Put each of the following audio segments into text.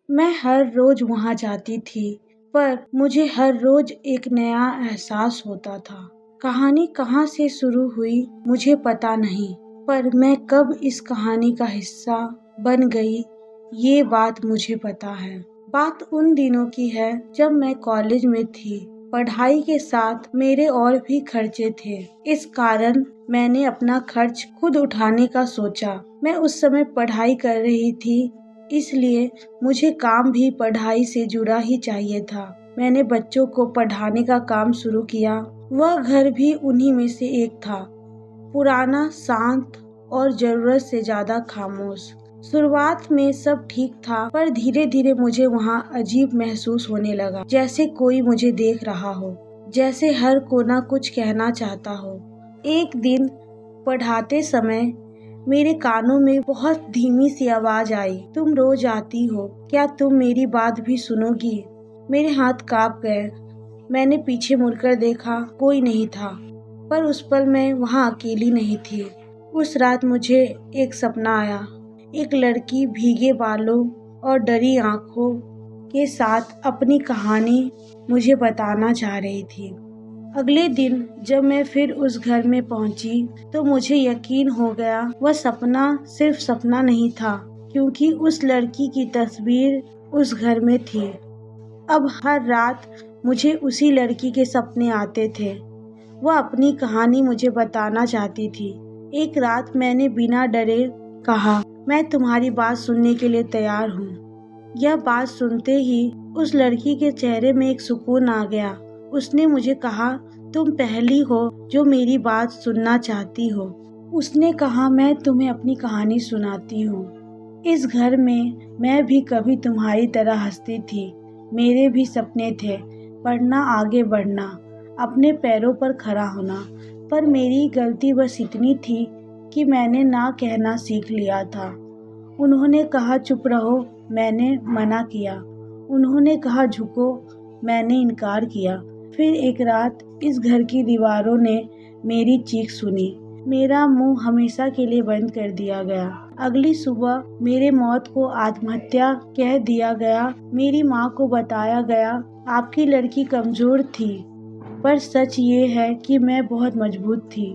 मैं हर रोज वहाँ जाती थी, पर मुझे हर रोज एक नया एहसास होता था। कहानी कहाँ से शुरू हुई मुझे पता नहीं, पर मैं कब इस कहानी का हिस्सा बन गई ये बात मुझे पता है। बात उन दिनों की है जब मैं कॉलेज में थी। पढ़ाई के साथ मेरे और भी खर्चे थे। इस कारण मैंने अपना खर्च खुद उठाने का सोचा। मैं उस समय पढ़ाई कर रही थी, इसलिए मुझे काम भी पढ़ाई से जुड़ा ही चाहिए था। मैंने बच्चों को पढ़ाने का काम शुरू किया। वह घर भी उन्हीं में से एक था, पुराना, शांत और जरूरत से ज्यादा खामोश। शुरुआत में सब ठीक था, पर धीरे धीरे मुझे वहाँ अजीब महसूस होने लगा, जैसे कोई मुझे देख रहा हो, जैसे हर कोना कुछ कहना चाहता हो। एक दिन पढ़ाते समय मेरे कानों में बहुत धीमी सी आवाज आई, तुम रोज आती हो, क्या तुम मेरी बात भी सुनोगी? मेरे हाथ कांप गए। मैंने पीछे मुड़कर देखा, कोई नहीं था, पर उस पल मैं वहाँ अकेली नहीं थी। उस रात मुझे एक सपना आया। एक लड़की भीगे बालों और डरी आंखों के साथ अपनी कहानी मुझे बताना चाह रही थी। अगले दिन जब मैं फिर उस घर में पहुंची तो मुझे यकीन हो गया वह सपना सिर्फ सपना नहीं था, क्योंकि उस लड़की की तस्वीर उस घर में थी। अब हर रात मुझे उसी लड़की के सपने आते थे। वह अपनी कहानी मुझे बताना चाहती थी। एक रात मैंने बिना डरे कहा, मैं तुम्हारी बात सुनने के लिए तैयार हूँ। यह बात सुनते ही उस लड़की के चेहरे में एक सुकून आ गया। उसने मुझे कहा, तुम पहली हो जो मेरी बात सुनना चाहती हो। उसने कहा, मैं तुम्हें अपनी कहानी सुनाती हूँ। इस घर में मैं भी कभी तुम्हारी तरह हंसती थी। मेरे भी सपने थे, पढ़ना, आगे बढ़ना, अपने पैरों पर खड़ा होना। पर मेरी गलती बस इतनी थी कि मैंने ना कहना सीख लिया था। उन्होंने कहा चुप रहो, मैंने मना किया। उन्होंने कहा झुको, मैंने इनकार किया। फिर एक रात इस घर की दीवारों ने मेरी चीख सुनी। मेरा मुंह हमेशा के लिए बंद कर दिया गया। अगली सुबह मेरे मौत को आत्महत्या कह दिया गया। मेरी माँ को बताया गया, आपकी लड़की कमजोर थी, पर सच ये है कि मैं बहुत मजबूत थी।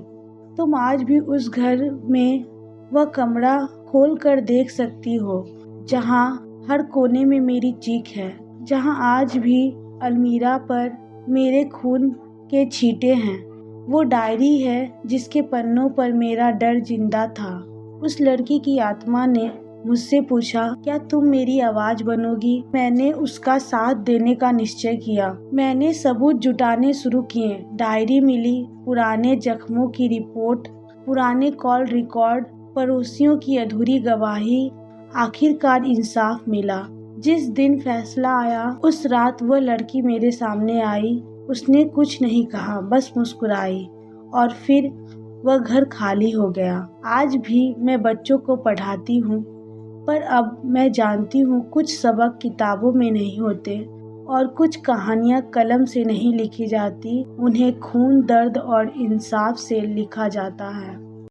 तुम आज भी उस घर में वह कमरा खोल कर देख सकती हो जहाँ हर कोने में मेरी चीख है, जहाँ आज भी अलमीरा पर मेरे खून के छींटे हैं। वो डायरी है जिसके पन्नों पर मेरा डर जिंदा था। उस लड़की की आत्मा ने मुझसे पूछा, क्या तुम मेरी आवाज बनोगी? मैंने उसका साथ देने का निश्चय किया। मैंने सबूत जुटाने शुरू किए। डायरी मिली, पुराने जख्मों की रिपोर्ट, पुराने कॉल रिकॉर्ड, पड़ोसियों की अधूरी गवाही। आखिरकार इंसाफ मिला। जिस दिन फैसला आया उस रात वह लड़की मेरे सामने आई। उसने कुछ नहीं कहा, बस मुस्कुराई, और फिर वह घर खाली हो गया। आज भी मैं बच्चों को पढ़ाती हूँ, पर अब मैं जानती हूँ कुछ सबक किताबों में नहीं होते और कुछ कहानियाँ कलम से नहीं लिखी जाती, उन्हें खून, दर्द और इंसाफ से लिखा जाता है।